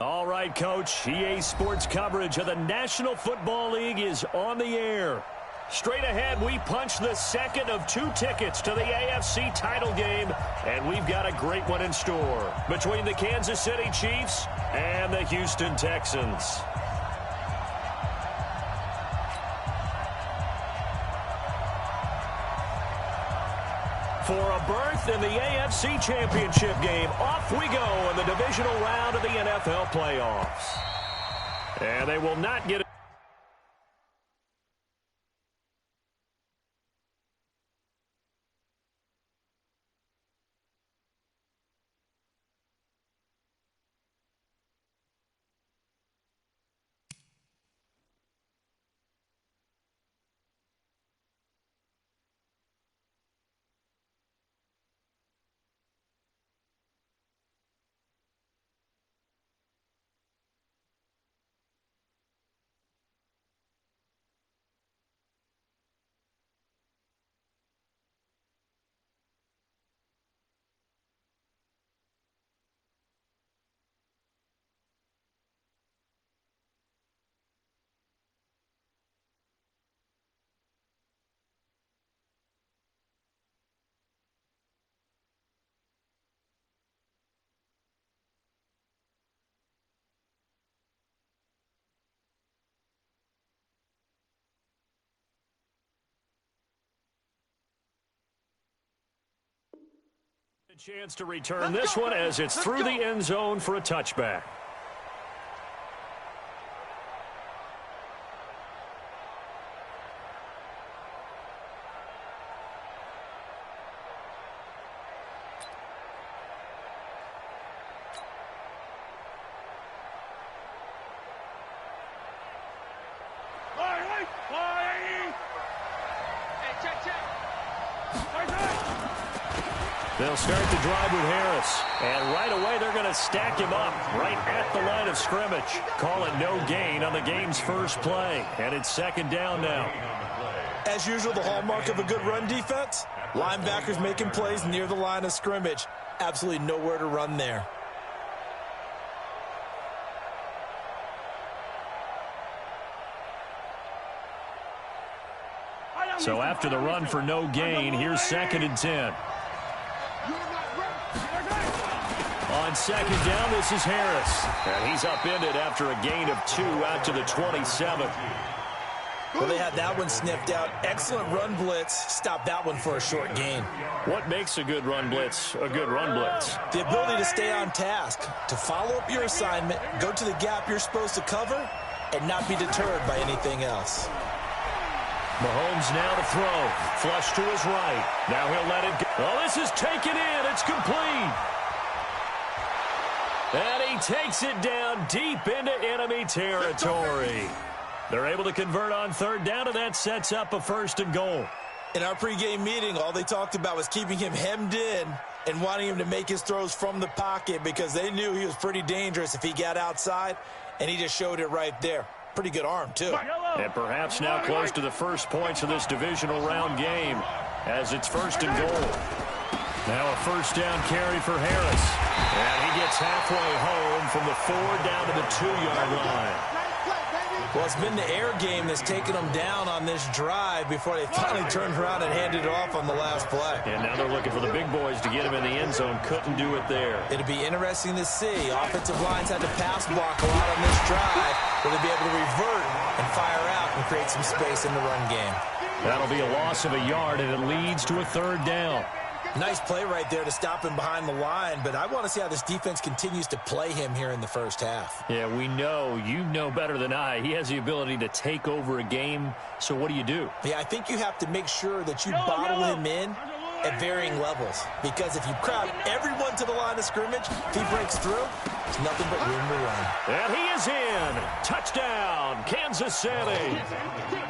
All right, Coach. EA Sports coverage of the National Football League is on the air. Straight ahead, we punch the second of 2 tickets to the AFC title game, and we've got a great one in store between the Kansas City Chiefs and the Houston Texans. For a berth in the AFC Championship game, off we go in the divisional round of the NFL playoffs. And they will not get it. A chance to return this one as it's through the end zone for a touchback. They'll start the drive with Harris. And right away, they're going to stack him up right at the line of scrimmage. Call it no gain on the game's first play. And it's second down now. As usual, the hallmark of a good run defense, linebackers making plays near the line of scrimmage. Absolutely nowhere to run there. So after the run for no gain, here's 2nd and 10. On second down, this is Harris. And he's upended after a gain of 2 out to the 27. Well, they had that one sniffed out. Excellent run blitz. Stop that one for a short gain. What makes a good run blitz a good run blitz? The ability to stay on task, to follow up your assignment, go to the gap you're supposed to cover, and not be deterred by anything else. Mahomes now to throw. Flush to his right. Now he'll let it go. Oh, this is taken in. It's complete. And he takes it down deep into enemy territory. They're able to convert on third down, and that sets up a 1st and goal. In our pregame meeting, all they talked about was keeping him hemmed in and wanting him to make his throws from the pocket because they knew he was pretty dangerous if he got outside, and he just showed it right there. Pretty good arm, too. And perhaps now close to the first points of this divisional round game as it's 1st and goal. Now a 1st down carry for Harris. And he gets halfway home from the 4 down to the 2-yard line. Well, it's been the air game that's taken them down on this drive before they finally turned around and handed it off on the last play. And now they're looking for the big boys to get him in the end zone. Couldn't do it there. It'll be interesting to see. Offensive lines had to pass block a lot on this drive. Will they be able to revert and fire out and create some space in the run game? That'll be a loss of a yard, and it leads to a 3rd down. Nice play right there to stop him behind the line, but I want to see how this defense continues to play him here in the first half. Yeah, we know. You know better than I. He has the ability to take over a game, so what do you do? Yeah, I think you have to make sure that you bottle him in at varying levels, because if you crowd everyone to the line of scrimmage, if he breaks through, there's nothing but room to run. And he is in. Touchdown, Kansas City.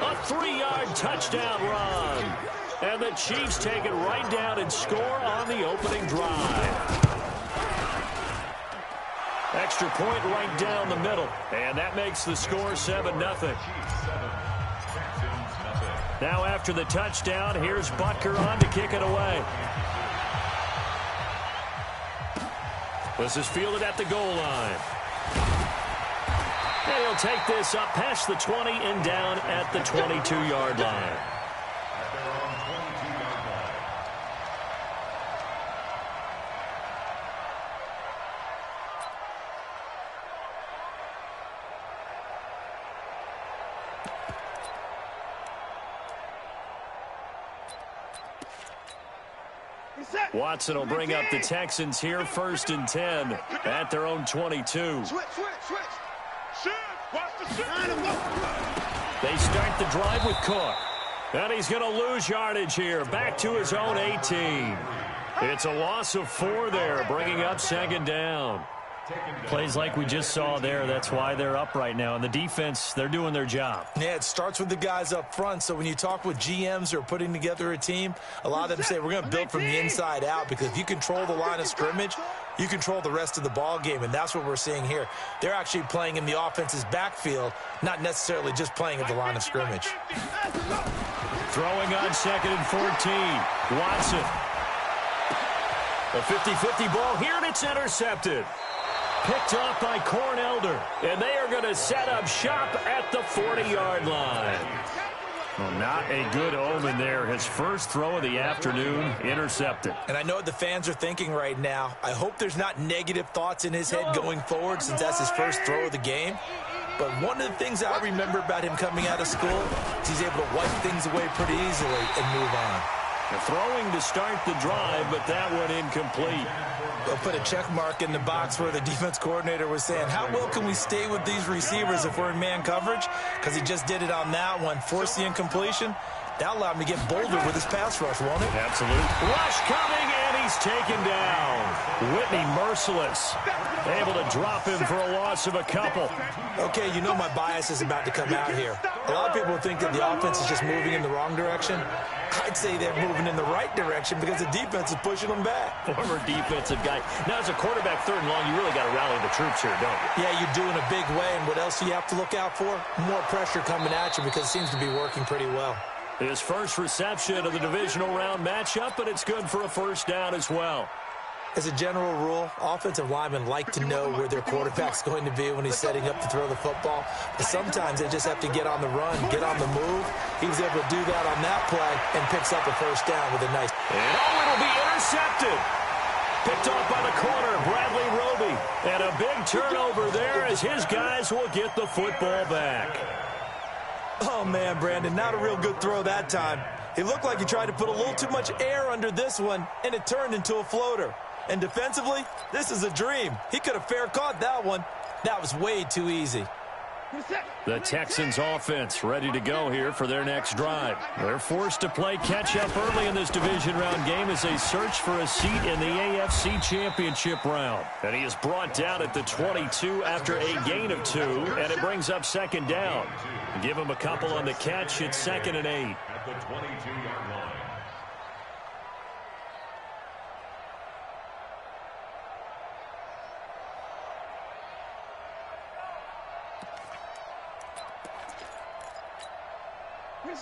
A 3-yard touchdown run. And the Chiefs take it right down and score on the opening drive. Extra point right down the middle. And that makes the score 7-0. Now after the touchdown, here's Butker on to kick it away. This is fielded at the goal line. And he'll take this up past the 20 and down at the 22-yard line. Watson will bring up the Texans here, 1st and 10 at their own 22. Switch. Watch the switch. They start the drive with Cook. And he's going to lose yardage here, back to his own 18. It's a loss of 4 there, bringing up 2nd down. Plays like we just saw there. That's why they're up right now. And the defense, they're doing their job. Yeah, it starts with the guys up front. So when you talk with GMs who are putting together a team, a lot of them say we're going to build from the inside out, because if you control the line of scrimmage, you control the rest of the ball game, and that's what we're seeing here. They're actually playing in the offense's backfield, not necessarily just playing at the line of scrimmage. Throwing on 2nd and 14. Watson. A 50-50 ball here, and it's intercepted. Picked off by Cornelder, and they are going to set up shop at the 40-yard line. Well, not a good omen there. His first throw of the afternoon, intercepted. And I know what the fans are thinking right now. I hope there's not negative thoughts in his head going forward, since that's his first throw of the game. But one of the things I remember about him coming out of school is he's able to wipe things away pretty easily and move on. Throwing to start the drive, but that one incomplete. They'll put a check mark in the box where the defense coordinator was saying, how well can we stay with these receivers if we're in man coverage? Because he just did it on that one, forced the incompletion. That allowed him to get bolder with his pass rush, won't it? Absolutely. Rush coming, and he's taken down. Whitney merciless. Able to drop him for a loss of a couple. Okay, you know my bias is about to come out here. A lot of people think that the offense is just moving in the wrong direction. I'd say they're moving in the right direction because the defense is pushing them back. Former defensive guy. Now, as a quarterback, 3rd and long, you really got to rally the troops here, don't you? Yeah, you do in a big way. And what else do you have to look out for? More pressure coming at you, because it seems to be working pretty well. His first reception of the divisional round matchup, but it's good for a 1st down as well. As a general rule, offensive linemen like to know where their quarterback's going to be when he's setting up to throw the football. But sometimes they just have to get on the run, get on the move. He was able to do that on that play and picks up a 1st down with a nice... And it'll be intercepted. Picked off by the corner, Bradley Roby. And a big turnover there as his guys will get the football back. Oh, man, Brandon, not a real good throw that time. It looked like he tried to put a little too much air under this one, and it turned into a floater. And defensively, this is a dream. He could have fair caught that one. That was way too easy. The Texans offense ready to go here for their next drive. They're forced to play catch-up early in this division round game as they search for a seat in the AFC Championship round. And he is brought down at the 22 after a gain of 2, and it brings up 2nd down. Give him a couple on the catch. It's 2nd and 8. At the 22-yard line.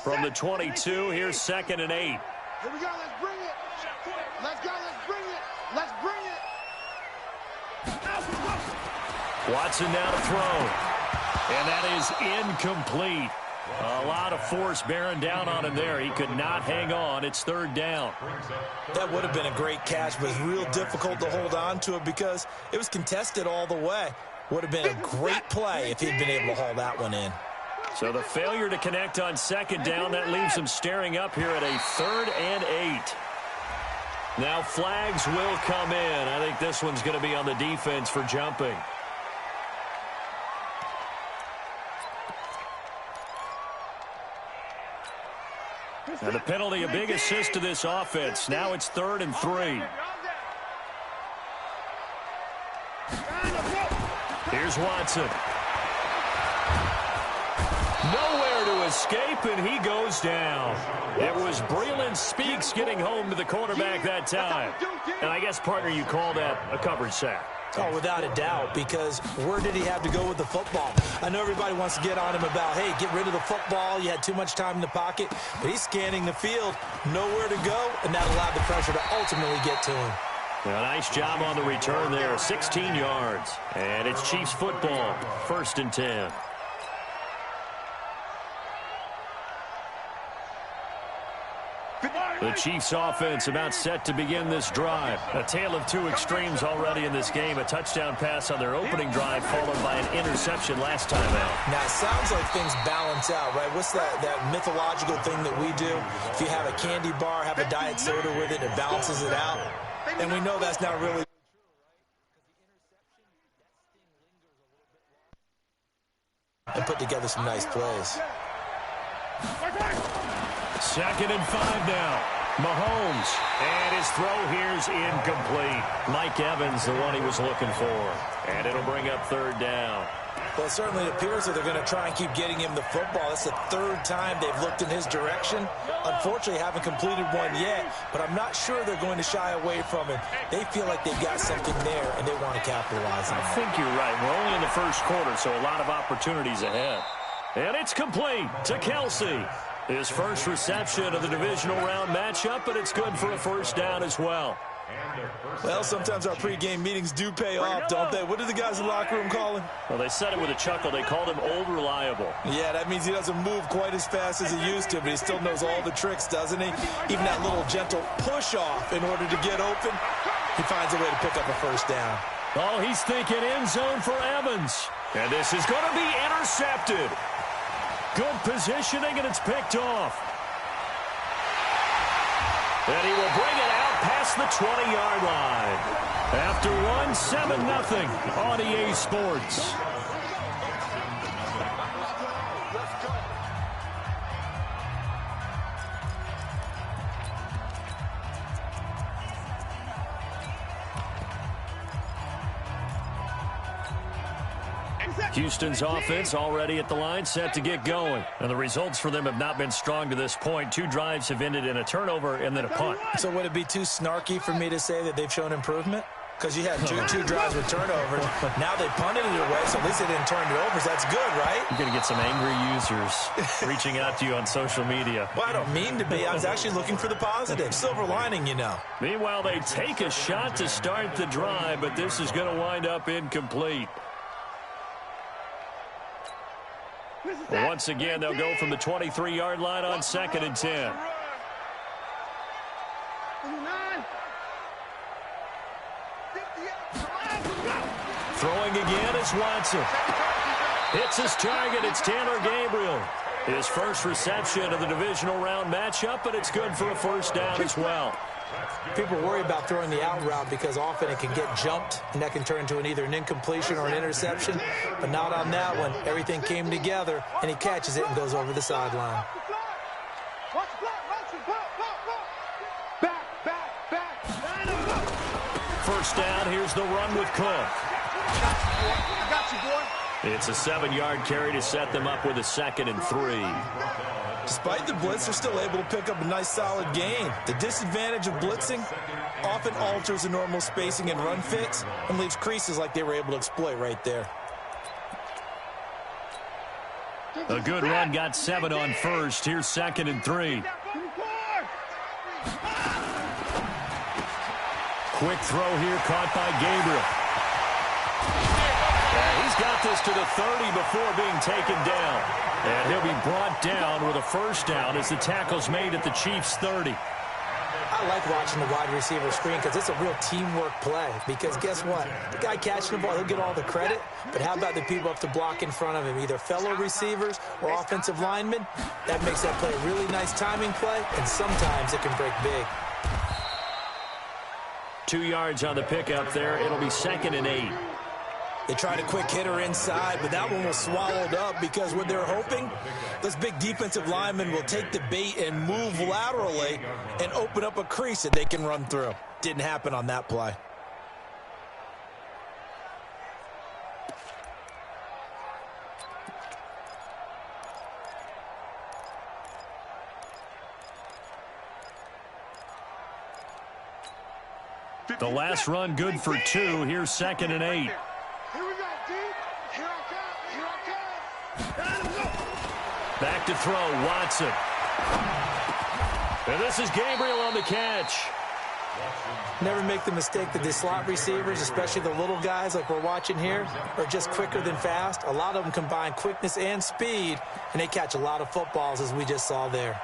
From the 22, here's 2nd and 8. Here we go, let's bring it. Let's go, let's bring it. Let's bring it. Watson now to throw. And that is incomplete. A lot of force bearing down on him there. He could not hang on. It's 3rd down. That would have been a great catch, but it's real difficult to hold on to it because it was contested all the way. Would have been a great play if he'd been able to haul that one in. So the failure to connect on 2nd down, that leaves him staring up here at a 3rd and 8. Now flags will come in. I think this one's going to be on the defense for jumping. And the penalty, a big assist to this offense. Now it's 3rd and 3. Here's Watson. Nowhere to escape, and he goes down. It was Breeland Speaks getting home to the cornerback that time. And I guess, partner, you call that a coverage sack. Oh, without a doubt, because where did he have to go with the football? I know everybody wants to get on him about, hey, get rid of the football. You had too much time in the pocket. But he's scanning the field, nowhere to go, and that allowed the pressure to ultimately get to him. Well, nice job on the return there, 16 yards. And it's Chiefs football, 1st and 10. The Chiefs offense about set to begin this drive. A tale of two extremes already in this game. A touchdown pass on their opening drive followed by an interception last time out. Now, it sounds like things balance out, right? What's that mythological thing that we do? If you have a candy bar, have a diet soda with it, it balances it out. And we know that's not really true, right? And put together some nice plays. 2nd and 5 now. Mahomes. And his throw here's incomplete. Mike Evans, the one he was looking for. And it'll bring up 3rd down. Well, it certainly appears that they're going to try and keep getting him the football. That's the 3rd time they've looked in his direction. Unfortunately, haven't completed one yet, but I'm not sure they're going to shy away from him. They feel like they've got something there, and they want to capitalize on it. I think you're right. We're only in the first quarter, so a lot of opportunities ahead. And it's complete to Kelsey. His first reception of the divisional round matchup, but it's good for a 1st down as well. Well, sometimes our pregame meetings do pay off, don't they? What did the guys in the locker room call him? Well, they said it with a chuckle. They called him Old Reliable. Yeah, that means he doesn't move quite as fast as he used to, but he still knows all the tricks, doesn't he? Even that little gentle push-off in order to get open, he finds a way to pick up a 1st down. Oh, he's thinking end zone for Evans. And this is going to be intercepted. Good positioning, and it's picked off. And he will bring it out past the 20-yard line. After one, 7-0 on EA Sports. Houston's offense already at the line, set to get going. And the results for them have not been strong to this point. 2 drives have ended in a turnover and then a punt. So would it be too snarky for me to say that they've shown improvement? Because you had two drives with turnovers. Now they punted it away, so at least they didn't turn it over. So that's good, right? You're going to get some angry users reaching out to you on social media. Well, I don't mean to be. I was actually looking for the positive. Silver lining, you know. Meanwhile, they take a shot to start the drive, but this is going to wind up incomplete. Once again, they'll go from the 23-yard line on 2nd and 10. Throwing again is Watson. Hits his target. It's Taylor Gabriel. His first reception of the divisional round matchup, but it's good for a 1st down as well. People worry about throwing the out route because often it can get jumped, and that can turn into either an incompletion or an interception. But not on that one. Everything came together, and he catches it and goes over the sideline. First down, here's the run with Cook. I got you, boy. It's a 7-yard carry to set them up with a 2nd and 3. Despite the blitz, they're still able to pick up a nice, solid gain. The disadvantage of blitzing often alters the normal spacing and run fits and leaves creases like they were able to exploit right there. A good run got 7 on first. Here's 2nd and 3. Quick throw here caught by Gabriel. Yeah, he's got this to the 30 before being taken down. And he'll be brought down with a 1st down as the tackle's made at the Chiefs' 30. I like watching the wide receiver screen because it's a real teamwork play. Because guess what? The guy catching the ball, he'll get all the credit. But how about the people up to block in front of him? Either fellow receivers or offensive linemen. That makes that play a really nice timing play. And sometimes it can break big. 2 yards on the pickup there. It'll be 2nd and 8. They tried a quick hitter inside, but that one was swallowed up because what they're hoping, this big defensive lineman will take the bait and move laterally and open up a crease that they can run through. Didn't happen on that play. The last run good for 2. Here's 2nd and 8. Here we go, D. Here I come. Back to throw, Watson. And this is Gabriel on the catch. Never make the mistake that the slot receivers, especially the little guys like we're watching here, are just quicker than fast. A lot of them combine quickness and speed, and they catch a lot of footballs as we just saw there.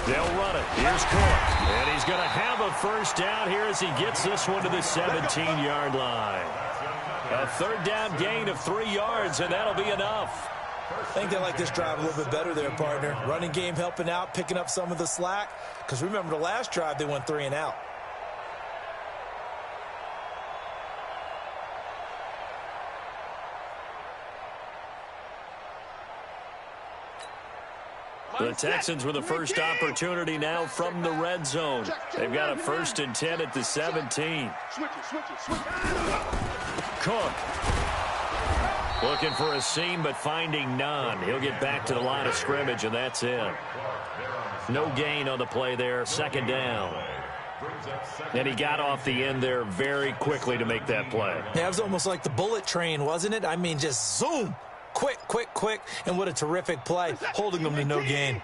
They'll run it. Here's Cook. And he's going to have a first down here as he gets this one to the 17-yard line. A third down gain of 3 yards, and that'll be enough. I think they like this drive a little bit better there, partner. Running game helping out, picking up some of the slack. Because remember, the last drive, they went 3 and out. The Texans with the first opportunity now from the red zone. They've got a 1st and 10 at the 17. Cook. Looking for a seam, but finding none. He'll get back to the line of scrimmage, and that's it. No gain on the play there. 2nd down. And he got off the end there very quickly to make that play. Yeah, it was almost like the bullet train, wasn't it? I mean, just zoom. Quick, quick, quick. And what a terrific play, holding them to no gain.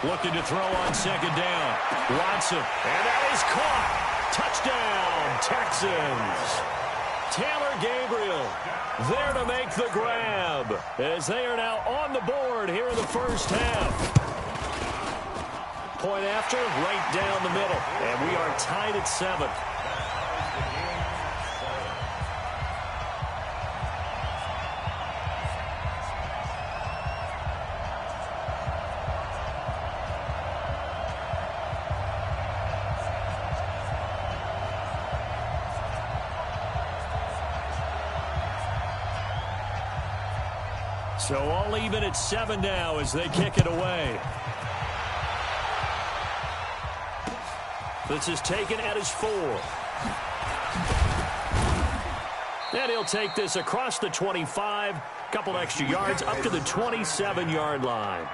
Looking to throw on 2nd down. Watson. And that is caught. Touchdown, Texans. Taylor Gabriel there to make the grab as they are now on the board here in the first half. Point after, right down the middle. And we are tied at 7. So all even at 7 now as they kick it away. This is taken at his 4. And he'll take this across the 25. Couple extra yards up to the 27-yard line.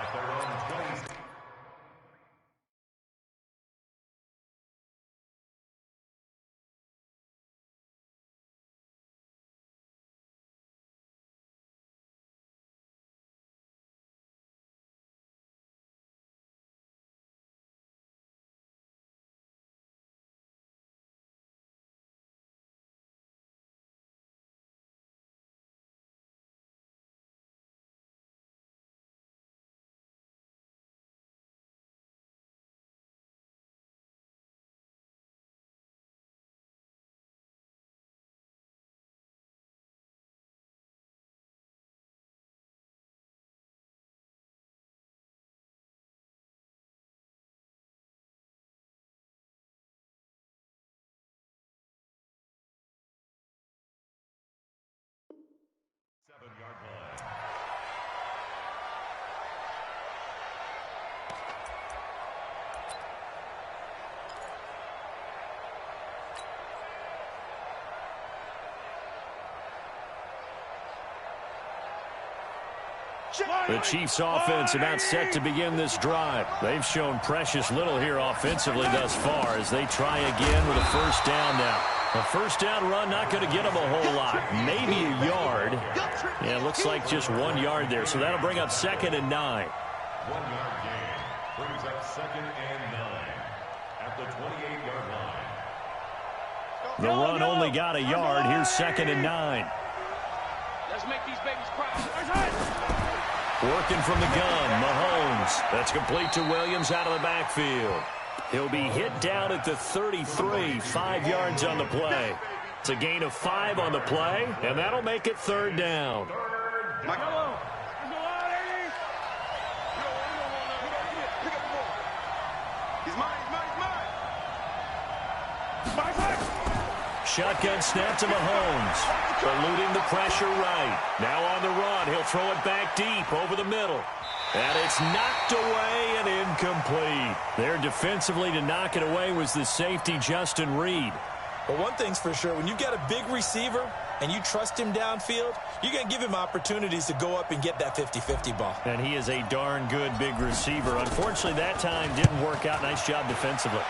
The Chiefs offense about set to begin this drive. They've shown precious little here offensively thus far as they try again with a first down now. A first down run not going to get them a whole lot. Maybe a yard. Yeah, it looks like just 1 yard there. So that'll bring up 2nd and 9. 1-yard gain brings up 2nd and 9 at the 28-yard line. The run only got a yard. Here's 2nd and 9. Let's make these babies cry. Working from the gun, Mahomes. That's complete to Williams out of the backfield. He'll be hit down at the 33, 5 yards on the play. It's a gain of 5 on the play, and that'll make it 3rd down. Shotgun snap to Mahomes. Eluding the pressure right. Now on the run. He'll throw it back deep over the middle. And it's knocked away and incomplete. There defensively to knock it away was the safety, Justin Reed. But one thing's for sure, when you've got a big receiver and you trust him downfield, you're going to give him opportunities to go up and get that 50-50 ball. And he is a darn good big receiver. Unfortunately, that time didn't work out. Nice job defensively.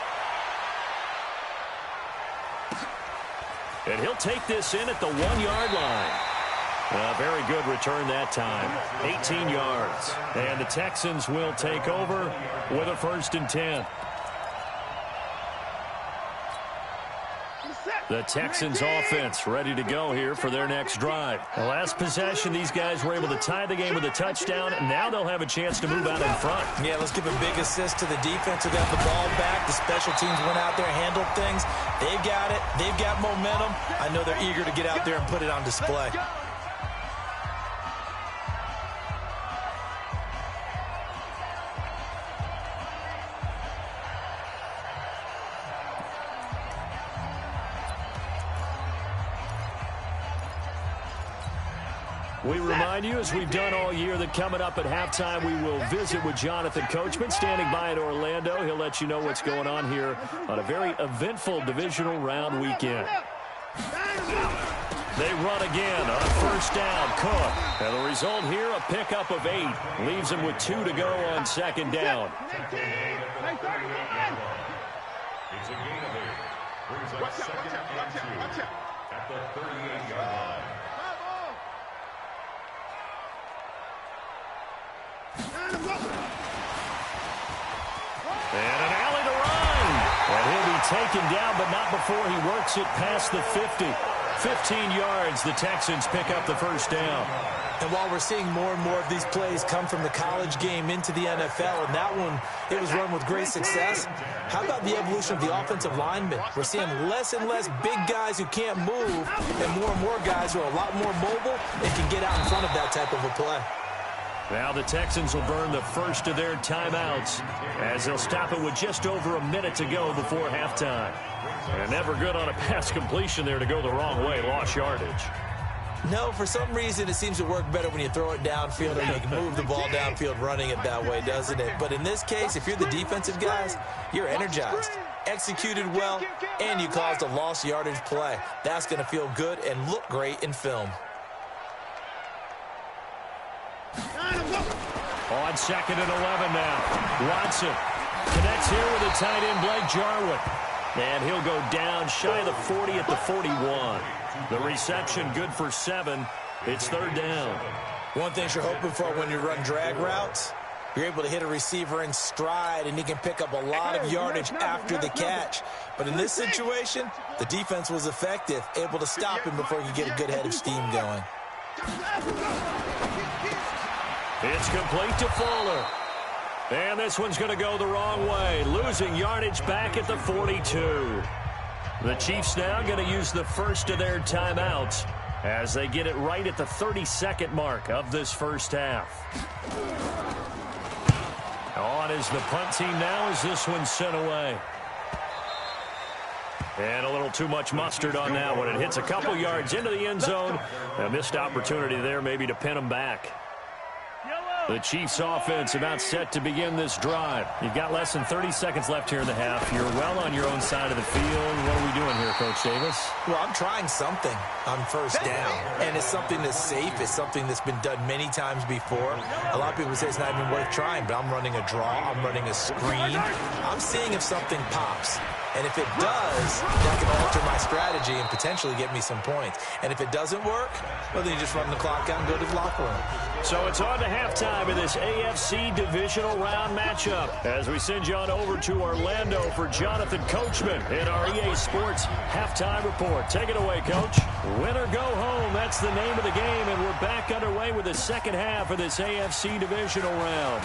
And he'll take this in at the 1-yard line. A very good return that time. 18 yards. And the Texans will take over with a 1st and 10. The Texans offense ready to go here for their next drive. The last possession, these guys were able to tie the game with a touchdown, and now they'll have a chance to move out in front. Yeah, let's give a big assist to the defense who got the ball back. The special teams went out there, handled things. They've got it. They've got momentum. I know they're eager to get out there and put it on display. We remind you, as we've done all year, that coming up at halftime, we will visit with Jonathan Coachman, standing by in Orlando. He'll let you know what's going on here on a very eventful divisional round weekend. They run again on first down. Cook. And the result here, a pickup of 8. Leaves them with 2 to go on second down. It's a gain of 8. Brings up second and 2 at the 38-yard line. And an alley to run. And he'll be taken down, but not before he works it past the 50. 15 yards, the Texans pick up the first down. And while we're seeing more and more of these plays come from the college game into the NFL, and that one, it was run with great success, how about the evolution of the offensive linemen? We're seeing less and less big guys who can't move and more guys who are a lot more mobile and can get out in front of that type of a play. Now the Texans will burn the first of their timeouts as they'll stop it with just over a minute to go before halftime. And never good on a pass completion there to go the wrong way. Lost yardage. No, for some reason it seems to work better when you throw it downfield or you can move the ball downfield running it that way, doesn't it? But in this case, if you're the defensive guys, you're energized, executed well, and you caused a lost yardage play. That's going to feel good and look great in film. On second and 11 now. Watson connects here with a tight end, Blake Jarwin. And he'll go down shy of the 40 at the 41. The reception good for 7. It's third down. One thing you're hoping for when you run drag routes, you're able to hit a receiver in stride, and he can pick up a lot of yardage after the catch. But in this situation, the defense was effective, able to stop him before he could get a good head of steam going. It's complete to Fuller. And this one's going to go the wrong way. Losing yardage back at the 42. The Chiefs now going to use the first of their timeouts as they get it right at the 32nd mark of this first half. On is the punt team now as this one's sent away. And a little too much mustard on that one. It hits a couple yards into the end zone. A missed opportunity there maybe to pin them back. The Chiefs offense about set to begin this drive. You've got less than 30 seconds left here in the half. You're well on your own side of the field. What are we doing here, Coach Davis? Well, I'm trying something on first down, and it's something that's safe. It's something that's been done many times before. A lot of people say it's not even worth trying, but I'm running a draw. I'm running a screen. I'm seeing if something pops. And if it does, that can alter my strategy and potentially get me some points. And if it doesn't work, well, then you just run the clock out and go to the locker room. So it's on to halftime in this AFC divisional round matchup as we send you on over to Orlando for Jonathan Coachman in our EA Sports halftime report. Take it away, Coach. Win or go home, that's the name of the game, and we're back underway with the second half of this AFC divisional round.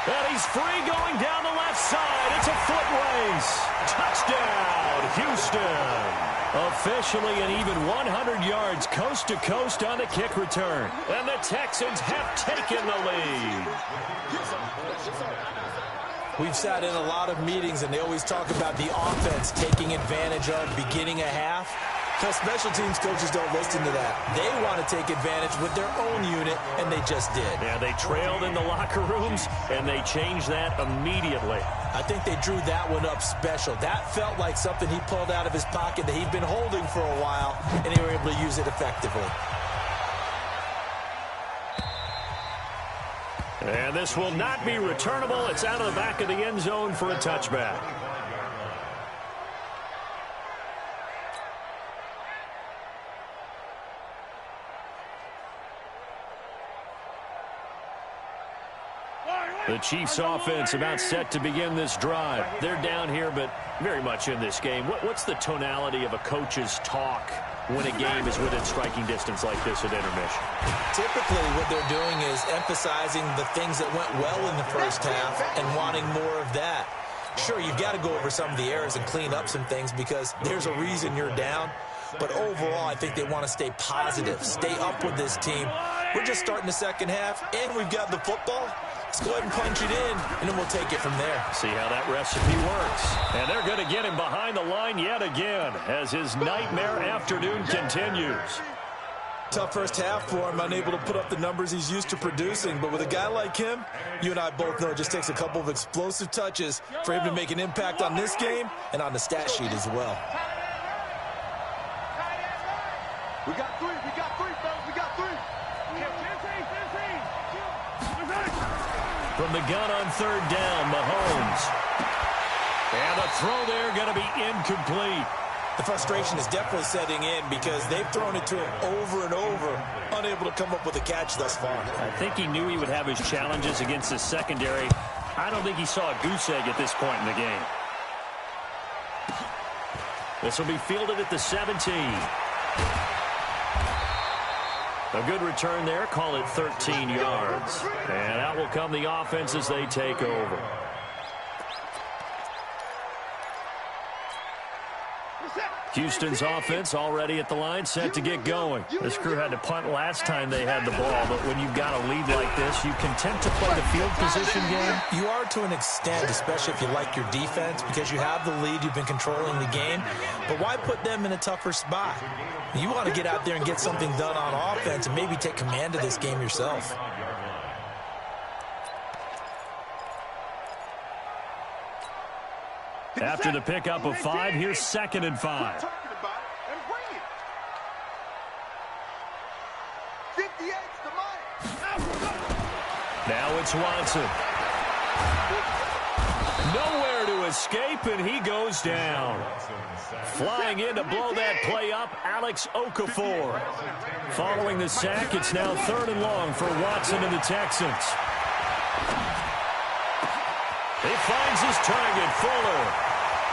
And he's free going down the left side. It's a foot race. Touchdown, Houston. Officially an even 100 yards coast to coast on the kick return. And the Texans have taken the lead. We've sat in a lot of meetings, and they always talk about the offense taking advantage of beginning a half. Because special teams coaches don't listen to that. They want to take advantage with their own unit, and they just did. Yeah, they trailed in the locker rooms, and they changed that immediately. I think they drew that one up special. That felt like something he pulled out of his pocket that he'd been holding for a while, and they were able to use it effectively. And this will not be returnable. It's out of the back of the end zone for a touchback. The Chiefs offense about set to begin this drive. They're down here, but very much in this game. What's the tonality of a coach's talk when a game is within striking distance like this at intermission? Typically what they're doing is emphasizing the things that went well in the first half and wanting more of that. Sure, you've got to go over some of the errors and clean up some things because there's a reason you're down. But overall, I think they want to stay positive, stay up with this team. We're just starting the second half, and we've got the football. Let's go ahead and punch it in, and then we'll take it from there. See how that recipe works. And they're going to get him behind the line yet again as his nightmare afternoon continues. Tough first half for him, unable to put up the numbers he's used to producing. But with a guy like him, you and I both know it just takes a couple of explosive touches for him to make an impact on this game and on the stat sheet as well. We got three, fellas, we got three. From the gun on third down, Mahomes. And the throw there going to be incomplete. The frustration is definitely setting in because they've thrown it to him over and over, unable to come up with a catch thus far. I think he knew he would have his challenges against the secondary. I don't think he saw a goose egg at this point in the game. This will be fielded at the 17. A good return there. Call it 13 yards. And out will come the offense as they take over. Houston's offense already at the line, set to get going. This crew had to punt last time they had the ball, but when you've got a lead like this, you content to play the field position game? You are to an extent, especially if you like your defense, because you have the lead, you've been controlling the game. But why put them in a tougher spot? You want to get out there and get something done on offense and maybe take command of this game yourself. After the pickup of 5, here's 2nd and 5. Now it's Watson. Nowhere to escape, and he goes down. Flying in to blow that play up, Alex Okafor. Following the sack, it's now 3rd and long for Watson and the Texans. He finds his target, Fuller.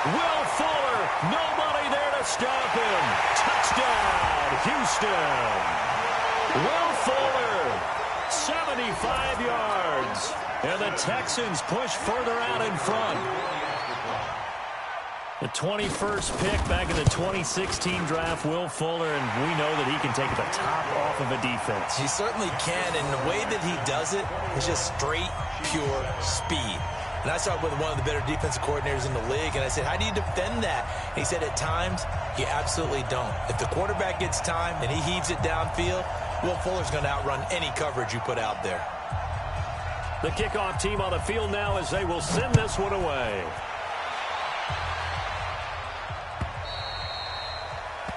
Will Fuller, nobody there to stop him. Touchdown, Houston. Will Fuller, 75 yards. And the Texans push further out in front. The 21st pick back in the 2016 draft, Will Fuller, and we know that he can take the top off of a defense. He certainly can, and the way that he does it is just straight, pure speed. And I saw it with one of the better defensive coordinators in the league, and I said, how do you defend that? And he said, at times, you absolutely don't. If the quarterback gets time and he heaves it downfield, Will Fuller's going to outrun any coverage you put out there. The kickoff team on the field now as they will send this one away.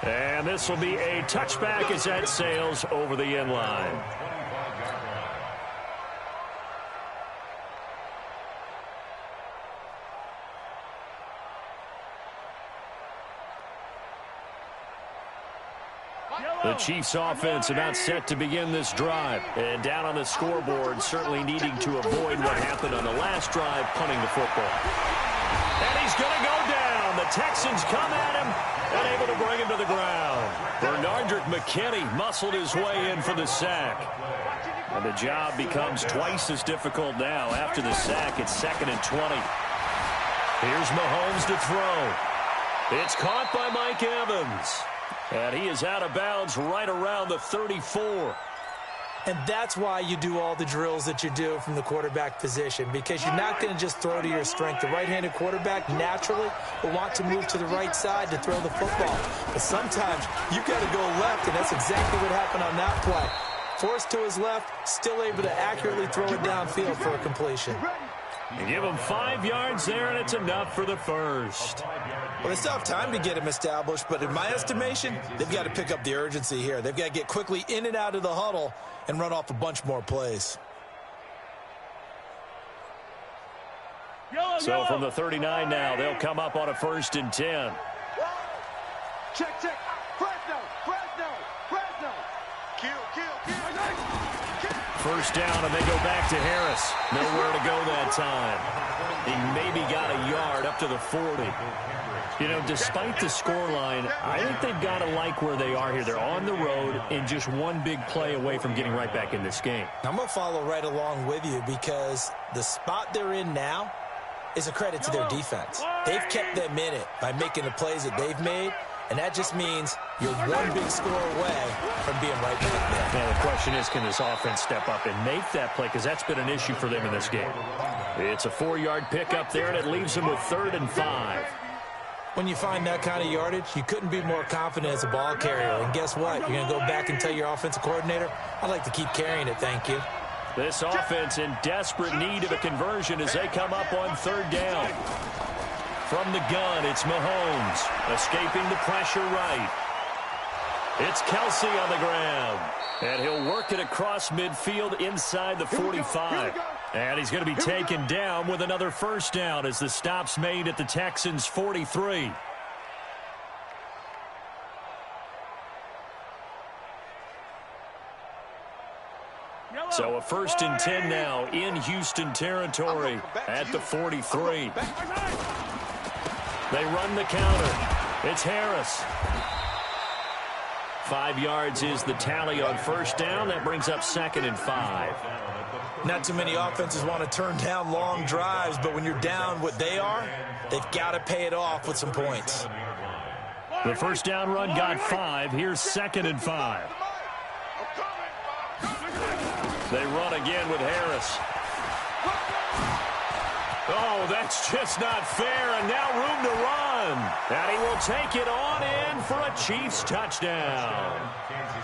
And this will be a touchback as that sails over the end line. The Chiefs offense about set to begin this drive. And down on the scoreboard, certainly needing to avoid what happened on the last drive, punting the football. And he's going to go down. The Texans come at him and able to bring him to the ground. Bernardrick McKinney muscled his way in for the sack. And the job becomes twice as difficult now. After the sack, it's 2nd and 20. Here's Mahomes to throw. It's caught by Mike Evans. And he is out of bounds right around the 34. And that's why you do all the drills that you do from the quarterback position, because you're not going to just throw to your strength. The right-handed quarterback naturally will want to move to the right side to throw the football. But sometimes you've got to go left, and that's exactly what happened on that play. Forced to his left, still able to accurately throw it downfield for a completion. You give him 5 yards there, and it's enough for the first. Well, they still have time to get him established, but in my estimation, they've got to pick up the urgency here. They've got to get quickly in and out of the huddle and run off a bunch more plays. So from the 39 now, they'll come up on a 1st and 10. Check, check. Fresno. Kill. first down, and they go back to Harris. Nowhere to go that time. He maybe got a yard up to the 40. You know, despite the scoreline, I think they've got to like where they are here. They're on the road and just one big play away from getting right back in this game. I'm going to follow right along with you because the spot they're in now is a credit to their defense. They've kept them in it by making the plays that they've made, and that just means you're one big score away from being right back there. Now, the question is, can this offense step up and make that play? Because that's been an issue for them in this game. It's a 4-yard pickup there, and it leaves them with 3rd and 5. When you find that kind of yardage, you couldn't be more confident as a ball carrier. And guess what? You're going to go back and tell your offensive coordinator, I'd like to keep carrying it, thank you. This offense in desperate need of a conversion as they come up on 3rd down. From the gun, it's Mahomes, escaping the pressure right. It's Kelsey on the ground. And he'll work it across midfield inside the 45. And he's going to be taken down with another first down as the stop's made at the Texans' 43. So a 1st and 10 now in Houston territory at the 43. They run the counter. It's Harris. 5 yards is the tally on first down. That brings up 2nd and 5. Not too many offenses want to turn down long drives, but when you're down what they are, they've got to pay it off with some points. The first down run got 5. Here's 2nd and 5. They run again with Harris. Oh, that's just not fair, and now room to run. And he will take it on in for a Chiefs touchdown.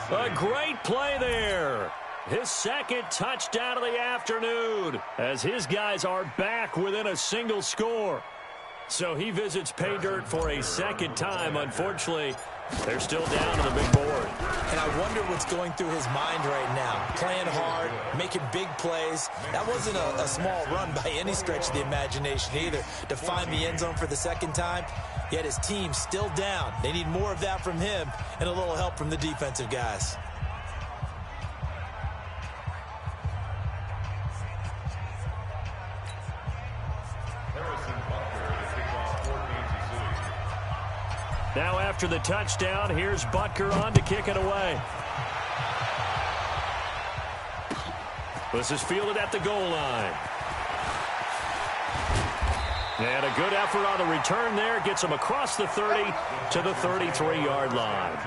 A great play there. His 2nd touchdown of the afternoon as his guys are back within a single score. So he visits pay dirt for a 2nd time. Unfortunately, they're still down on the big board. And I wonder what's going through his mind right now. Playing hard, making big plays. That wasn't a small run by any stretch of the imagination either. To find the end zone for the 2nd time, yet his team's still down. They need more of that from him and a little help from the defensive guys. Now after the touchdown, here's Butker on to kick it away. This is fielded at the goal line. And a good effort on the return there. Gets him across the 30 to the 33-yard line.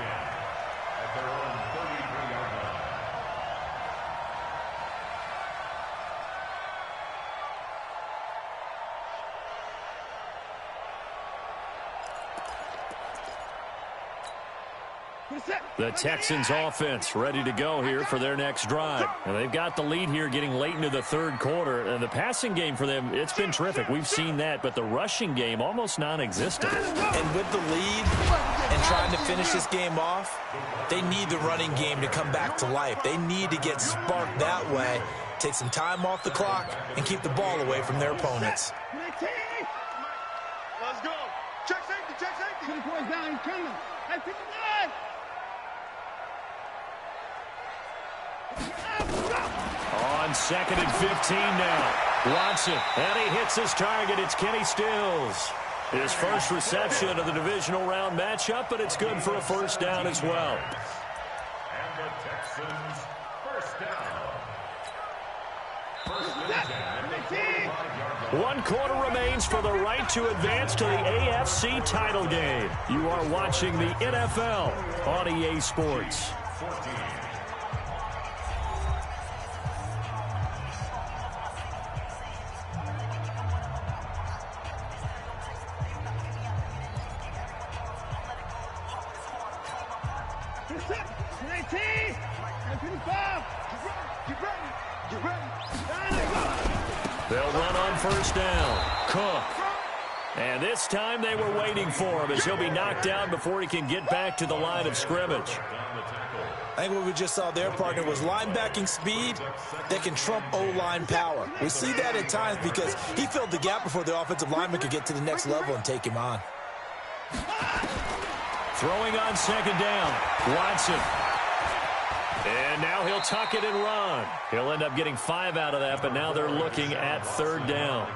The Texans offense ready to go here for their next drive. And they've got the lead here getting late into the 3rd quarter. And the passing game for them, it's been terrific. We've seen that, but the rushing game almost non-existent. And with the lead and trying to finish this game off, they need the running game to come back to life. They need to get sparked that way, take some time off the clock, and keep the ball away from their opponents. Let's go. Check safety, check safety. 2 points down, he's coming. Hey, 59. On 2nd and 15 now. Watson, and he hits his target. It's Kenny Stills. His first reception of the divisional round matchup, but it's good for a first down as well. And the Texans first down. First and 10. 1 quarter remains for the right to advance to the AFC title game. You are watching the NFL on EA Sports. 14. They'll run on first down. Cook. And this time they were waiting for him as he'll be knocked down before he can get back to the line of scrimmage. I think what we just saw there, partner, was linebacking speed that can trump O-line power. We see that at times because he filled the gap before the offensive lineman could get to the next level and take him on. Throwing on second down. Watson. And now he'll tuck it and run. He'll end up getting 5 out of that, but now they're looking at 3rd down.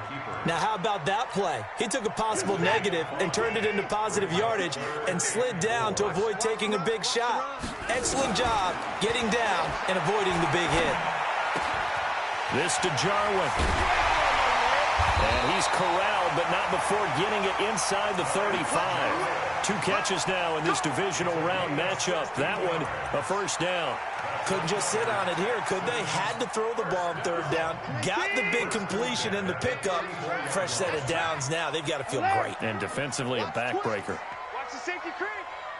Now, how about that play? He took a possible negative and turned it into positive yardage and slid down to avoid taking a big shot. Excellent job getting down and avoiding the big hit. This to Jarwin. And he's corralled, but not before getting it inside the 35. 2 catches now in this divisional round matchup. That one, a 1st down. Couldn't just sit on it here, could they? Had to throw the ball on 3rd down. Got the big completion in the pickup. Fresh set of downs now. They've got to feel great. And defensively, a backbreaker. Watch the safety creep.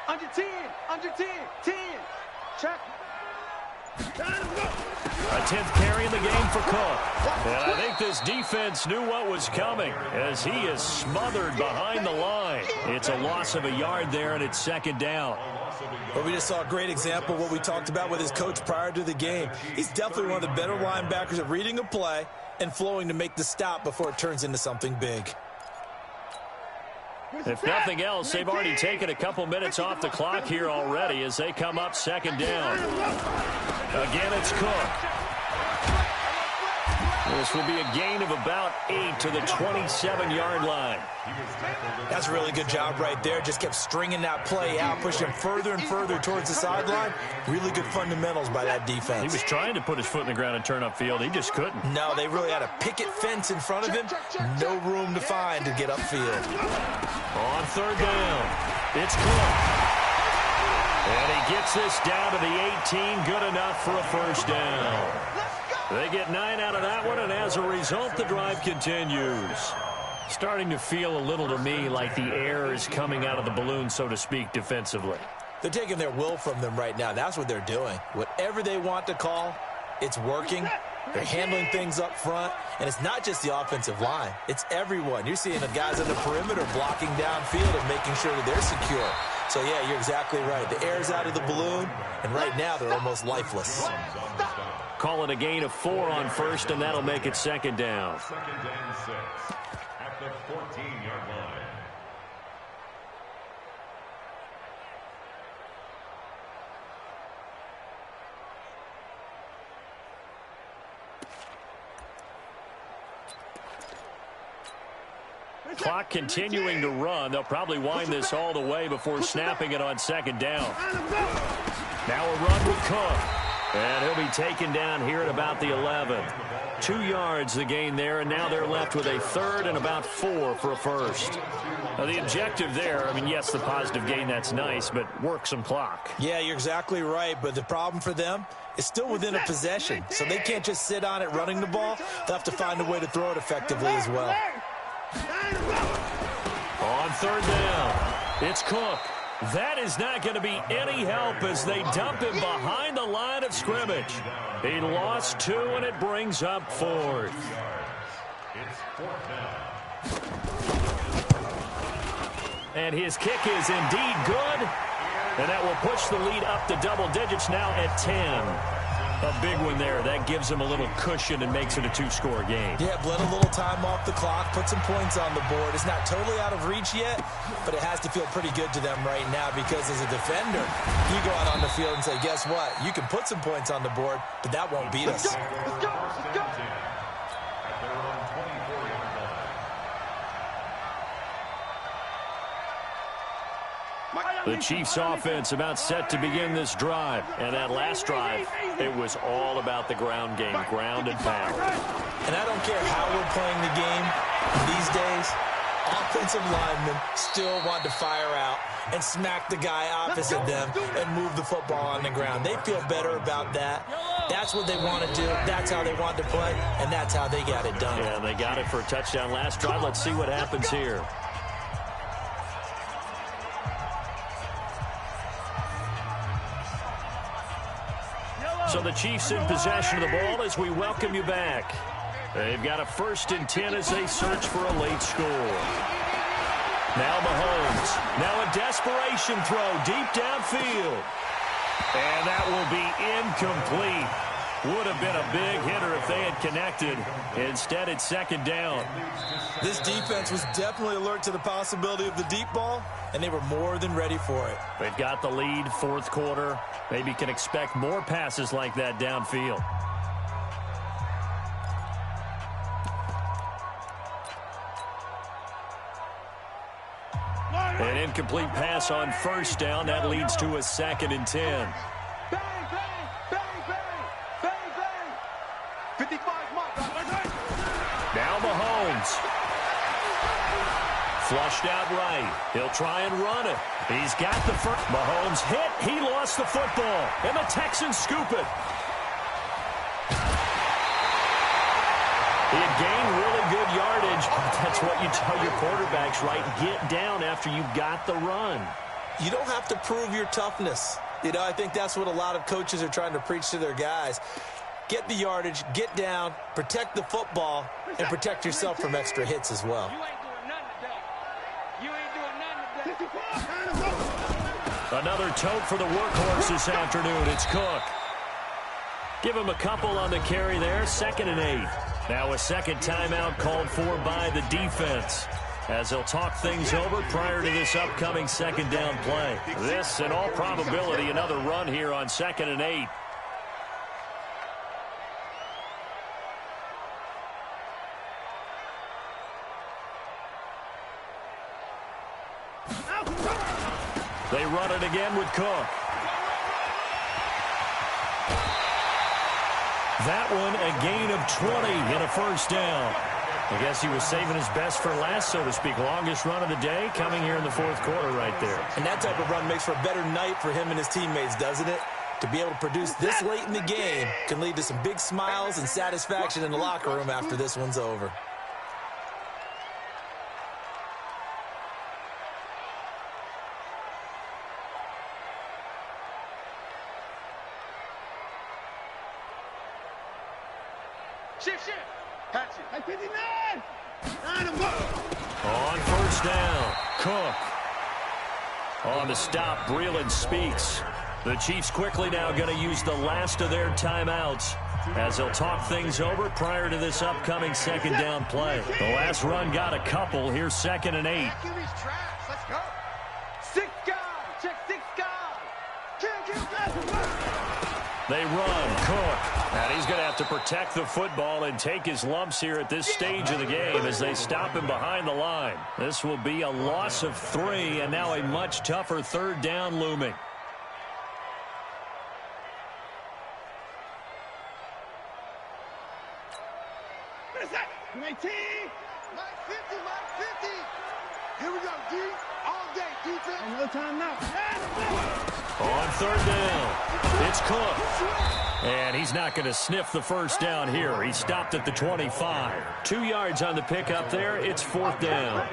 Under 10. Under 10. 10. Check. A 10th carry in the game for Cook. And I think this defense knew what was coming as he is smothered behind the line. It's a loss of a yard there, and it's 2nd down. But we just saw a great example of what we talked about with his coach prior to the game. He's definitely one of the better linebackers at reading a play and flowing to make the stop before it turns into something big. If nothing else, they've already taken a couple minutes off the clock here already as they come up 2nd down. Again, it's Cook. This will be a gain of about 8 to the 27-yard line. That's a really good job right there. Just kept stringing that play out, pushing him further and further towards the sideline. Really good fundamentals by that defense. He was trying to put his foot in the ground and turn upfield. He just couldn't. No, they really had a picket fence in front of him. No room to find to get upfield. On 3rd down, it's Cook. And he gets this down to the 18. Good enough for a 1st down. They get 9 out of that one, and as a result, the drive continues. Starting to feel a little to me like the air is coming out of the balloon, so to speak, defensively. They're taking their will from them right now. That's what they're doing. Whatever they want to call, it's working. They're handling things up front, and it's not just the offensive line. It's everyone. You're seeing the guys on the perimeter blocking downfield and making sure that they're secure. So, yeah, you're exactly right. The air's out of the balloon, and right now they're almost lifeless. Call it a gain of 4 on 1st, and that'll make it 2nd down. 2nd and 6 at the 14-yard line. Clock continuing to run. They'll probably wind this all the way before snapping it on 2nd down. Now a run with Cook. And he'll be taken down here at about the 11. 2 yards the gain there, and now they're left with a 3rd and about 4 for a 1st. Now the objective there, I mean, yes, the positive gain, that's nice, but work some clock. Yeah, you're exactly right, but the problem for them is still within a possession, so they can't just sit on it running the ball. They'll have to find a way to throw it effectively as well. On 3rd down, it's Cook. That is not going to be any help as they dump him behind the line of scrimmage. He lost 2, and it brings up 4th. It's 4th down. And his kick is indeed good. And that will push the lead up to double digits now at 10. A big one there. That gives them a little cushion and makes it a 2-score game. Yeah, bled a little time off the clock, put some points on the board. It's not totally out of reach yet, but it has to feel pretty good to them right now because as a defender, you go out on the field and say, guess what? You can put some points on the board, but that won't beat us. Let's go. Let's go. At their own 24-yard line. The Chiefs offense about set to begin this drive. And that last drive, it was all about the ground game, ground and pound. And I don't care how we're playing the game these days, offensive linemen still want to fire out and smack the guy opposite them and move the football on the ground. They feel better about that. That's what they want to do. That's how they want to play, and that's how they got it done. Yeah, they got it for a touchdown last drive. Let's see what happens here. So the Chiefs in possession of the ball as we welcome you back. They've got a 1st and 10 as they search for a late score. Now Mahomes. Now a desperation throw deep downfield. And that will be incomplete. Would have been a big hitter if they had connected. Instead, it's second down. This defense was definitely alert to the possibility of the deep ball, and they were more than ready for it. They've got the lead, fourth quarter. Maybe can expect more passes like that downfield. An incomplete pass on first down. That leads to a 2nd and 10. Bang, bang, bang, bang, bang, bang. 55 mark. Now Mahomes. Flushed out right. He'll try and run it. He's got the first. Mahomes hit. He lost the football. And the Texans scoop it. He had gained really good yardage. That's what you tell your quarterbacks, right? Get down after you've got the run. You don't have to prove your toughness. You know, I think that's what a lot of coaches are trying to preach to their guys. Get the yardage, get down, protect the football, and protect yourself from extra hits as well. You ain't doing nothing today. You ain't doing nothing today. Another tote for the workhorse this afternoon. It's Cook. Give him a couple on the carry there. 2nd and 8. Now a second timeout called for by the defense, as they'll talk things over prior to this upcoming second down play. This, in all probability, another run here on 2nd and 8. They run it again with Cook. That one a gain of 20 and a first down. I guess he was saving his best for last, so to speak. Longest run of the day coming here in the fourth quarter right there. And that type of run makes for a better night for him and his teammates, doesn't it? To be able to produce this late in the game can lead to some big smiles and satisfaction in the locker room after this one's over. Shift. Patch it. Hey, 59. On first down, Cook. On the stop, Breeland speaks. The Chiefs quickly now going to use the last of their timeouts, as they'll talk things over prior to this upcoming second down play. The last run got a couple. Here's 2nd and 8. Let's go. 6 guys. Check 6 guys. They run, Cook. And he's going to have to protect the football and take his lumps here at this stage of the game as they stop him behind the line. This will be a loss of 3, and now a much tougher third down looming. Line 50. Here we go, D. All day, defense. No time now. On third down, it's Cook. And he's not going to sniff the first down here. He stopped at the 25. 2 yards on the pickup there. It's 4th down.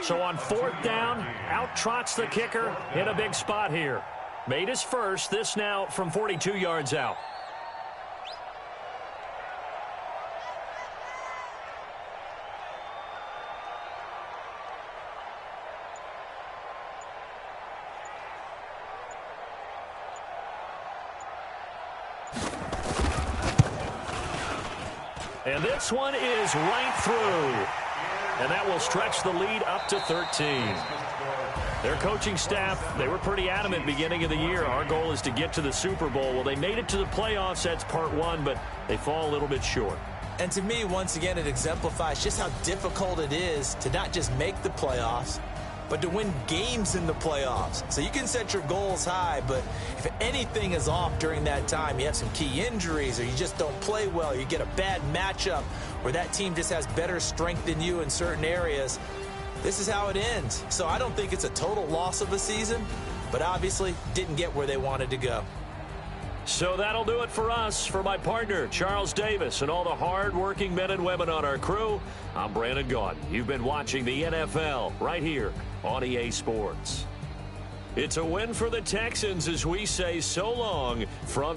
So on 4th down, out trots the kicker in a big spot here. Made his first. This now from 42 yards out. And this one is right through. And that will stretch the lead up to 13. Their coaching staff, they were pretty adamant beginning of the year. Our goal is to get to the Super Bowl. Well, they made it to the playoffs. That's part 1, but they fall a little bit short. And to me, once again, it exemplifies just how difficult it is to not just make the playoffs, but to win games in the playoffs. So you can set your goals high, but if anything is off during that time, you have some key injuries or you just don't play well, you get a bad matchup where that team just has better strength than you in certain areas, this is how it ends. So I don't think it's a total loss of a season, but obviously didn't get where they wanted to go. So that'll do it for us. For my partner, Charles Davis, and all the hard-working men and women on our crew, I'm Brandon Gaudin. You've been watching the NFL right here on EA Sports. It's a win for the Texans as we say so long from